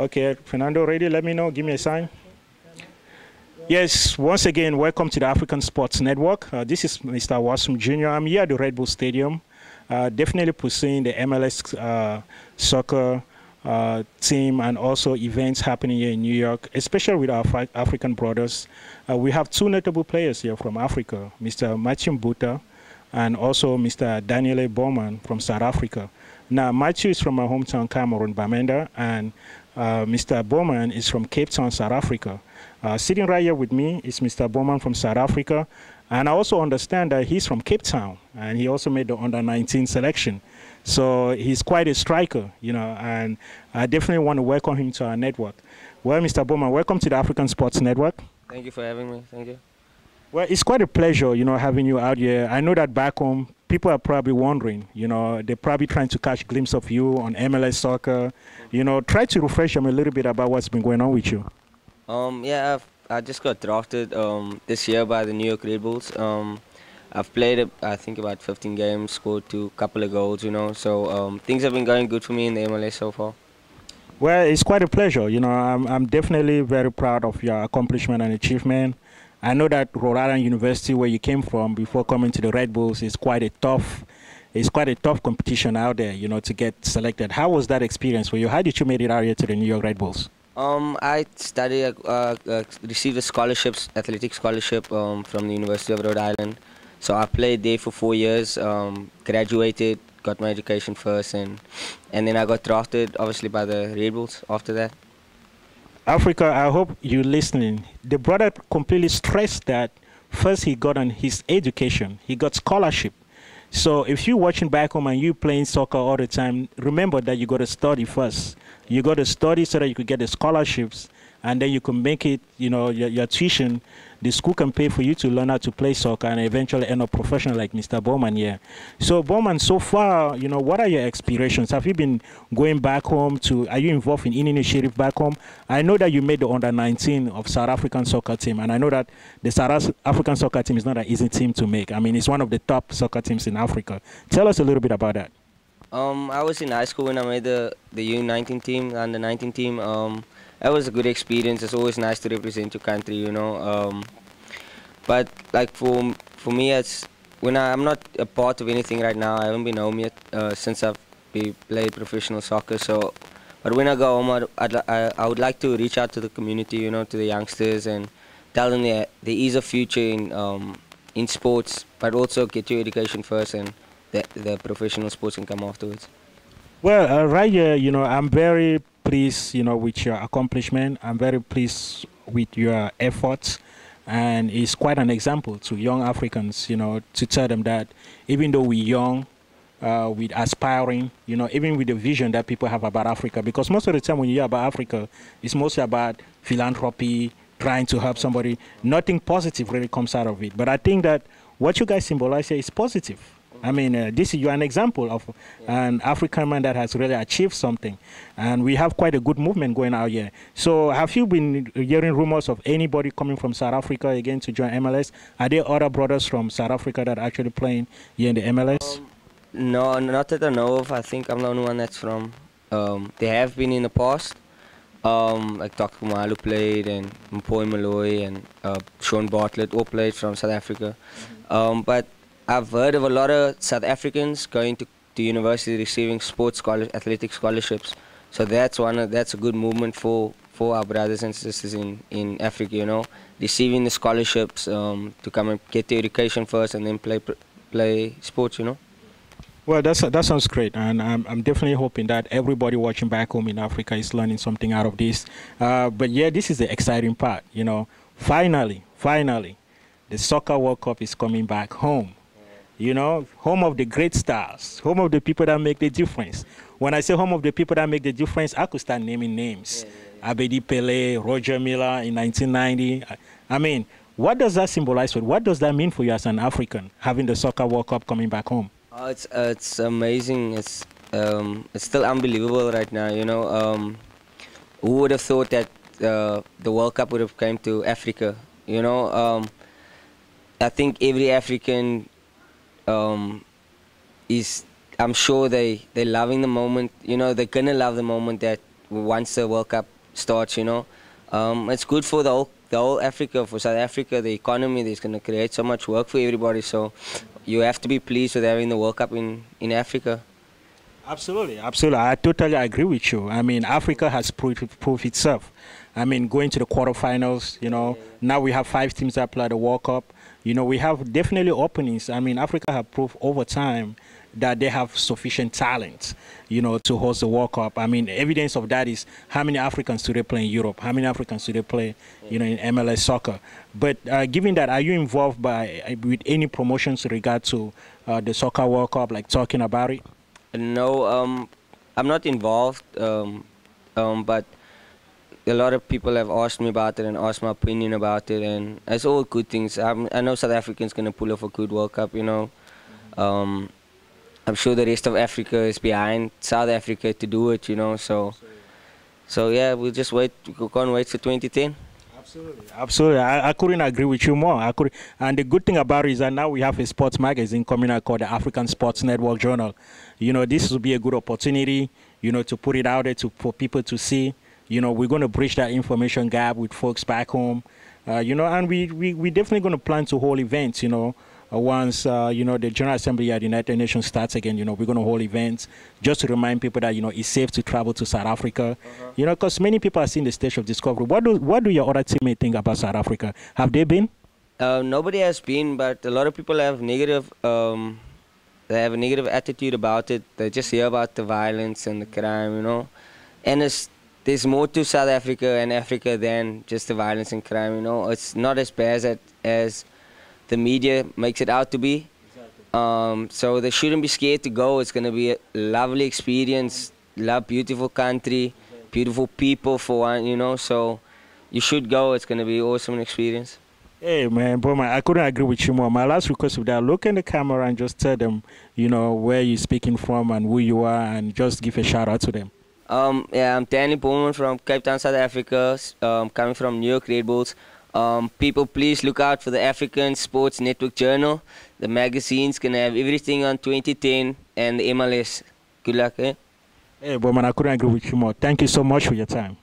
Okay, Fernando, ready? Let me know. Give me a sign. Yes, once again, welcome to the African Sports Network. This is Mr. Awasum Jr. I'm here at the Redbulls Stadium, definitely pursuing the MLS soccer team and also events happening here in New York, especially with our African brothers. We have two notable players here from Africa, Mr. Matthew Mbuta and also Mr. Danleigh Borman from South Africa. Now, Matthew is from my hometown, Cameroon, Bamenda, and Mr. Borman is from Cape Town, South Africa. Sitting right here with me is Mr. Borman from South Africa, and I also understand that he's from Cape Town, and he also made the under-19 selection. So he's quite a striker, you know, and I definitely want to welcome him to our network. Well, Mr. Borman, welcome to the African Sports Network. Thank you for having me. Thank you. Well, it's quite a pleasure, you know, having you out here. I know that back home, people are probably wondering, you know, they're probably trying to catch a glimpse of you on MLS soccer. You know, try to refresh them a little bit about what's been going on with you. Yeah, I just got drafted this year by the New York Redbulls. I've played, I think, about 15 games, scored a couple of goals, you know. So things have been going good for me in the MLS so far. Well, it's quite a pleasure. You know, I'm definitely very proud of your accomplishment and achievement. I know that Rhode Island University, where you came from before coming to the Redbulls, is quite a tough competition out there, you know, to get selected. How was that experience for you? How did you make it out here to the New York Redbulls? I studied, received a scholarship, athletic scholarship from the University of Rhode Island. So I played there for 4 years, graduated, got my education first, and then I got drafted, obviously, by the Redbulls after that. Africa, I hope you're listening. The brother completely stressed that first he got on his education, he got scholarship. So if you're watching back home and you're playing soccer all the time, remember that you got to study first. You got to study so that you could get the scholarships, and then you can make it, you know, your tuition. The school can pay for you to learn how to play soccer and eventually end up professional like Mr. Borman here. So Borman, so far, you know, what are your aspirations? Have you been going back home are you involved in any initiative back home? I know that you made the under-19 of South African soccer team, and I know that the South African soccer team is not an easy team to make. I mean, it's one of the top soccer teams in Africa. Tell us a little bit about that. I was in high school when I made the U19 team and the 19 team. That was a good experience. It's always nice to represent your country, you know. But like for me, it's when I'm not a part of anything right now. I haven't been home yet since I've played professional soccer. So, but when I go home, I would like to reach out to the community, you know, to the youngsters, and tell them there is a future in sports, but also get your education first, and the professional sports can come afterwards. Well, right here, you know, I'm very pleased, you know, with your accomplishment. I'm very pleased with your efforts, and it's quite an example to young Africans, you know, to tell them that even though we're young, we're aspiring, you know, even with the vision that people have about Africa, because most of the time when you hear about Africa, it's mostly about philanthropy, trying to help somebody. Nothing positive really comes out of it. But I think that what you guys symbolize here is positive. I mean, you're an example of an African man that has really achieved something. And we have quite a good movement going out here. So have you been hearing rumors of anybody coming from South Africa again to join MLS? Are there other brothers from South Africa that are actually playing here in the MLS? No, not that I know of. I think I'm the only one that's from. They have been in the past. Like Dr. Malu played, and Mpoi Malloy, and Sean Bartlett all played from South Africa. But I've heard of a lot of South Africans going to university receiving athletic scholarships. So that's a good movement for our brothers and sisters in Africa, you know, receiving the scholarships to come and get the education first and then play sports, you know. Well, that sounds great, and I'm definitely hoping that everybody watching back home in Africa is learning something out of this. But yeah, this is the exciting part, you know. Finally, the Soccer World Cup is coming back home. You know, home of the great stars, home of the people that make the difference. When I say home of the people that make the difference, I could start naming names. Abedi Pele, Roger Milla in 1990. I mean, what does that symbolize for you? What does that mean for you as an African, having the Soccer World Cup coming back home? Oh, it's amazing. It's still unbelievable right now, you know. Who would have thought that the World Cup would have come to Africa, you know? I think every African I'm sure they're loving the moment, you know. They're gonna love the moment that once the World Cup starts, you know. It's good for the whole Africa, for South Africa, the economy. There's going to create so much work for everybody. So you have to be pleased with having the World Cup in Africa. Absolutely, absolutely. I totally agree with you. I mean, Africa has proved itself. I mean, going to the quarterfinals, you know, now we have 5 teams that play the World Cup. You know, we have definitely openings. I mean, Africa have proved over time that they have sufficient talent, you know, to host the World Cup. I mean, evidence of that is how many Africans do they play in Europe? How many Africans do they play, you know, in MLS soccer? But given that, are you involved with any promotions in regard to the Soccer World Cup, like talking about it? No, I'm not involved, but a lot of people have asked me about it and asked my opinion about it, and it's all good things. I know South Africa's going to pull off a good World Cup, you know. I'm sure the rest of Africa is behind South Africa to do it, you know. So yeah, we'll just wait. We can't wait for 2010. Absolutely, absolutely. I couldn't agree with you more. And the good thing about it is that now we have a sports magazine coming out called the African Sports Network Journal. You know, this will be a good opportunity, you know, to put it out there for people to see. You know, we're going to bridge that information gap with folks back home. You know, and we definitely going to plan to hold events, you know. Once, you know, the General Assembly at the United Nations starts again, you know, we're going to hold events just to remind people that, you know, it's safe to travel to South Africa. You know, because many people are seeing the stage of discovery. What do your other teammates think about South Africa? Have they been? Nobody has been, but a lot of people have negative. They have a negative attitude about it. They just hear about the violence and the crime, you know. And there's more to South Africa and Africa than just the violence and crime, you know. It's not as bad as the media makes it out to be. Exactly. So they shouldn't be scared to go. It's going to be a lovely experience, beautiful country, beautiful people for one, you know. So you should go. It's going to be an awesome experience. Hey, man, Borman, I couldn't agree with you more. My last request with that, look in the camera and just tell them, you know, where you're speaking from and who you are, and just give a shout out to them. Yeah, I'm Danleigh Borman from Cape Town, South Africa, coming from New York Redbulls. People, please look out for the African Sports Network Journal. The magazine's going to have everything on 2010 and the MLS. Good luck, eh? Hey, Borman, I couldn't agree with you more. Thank you so much for your time.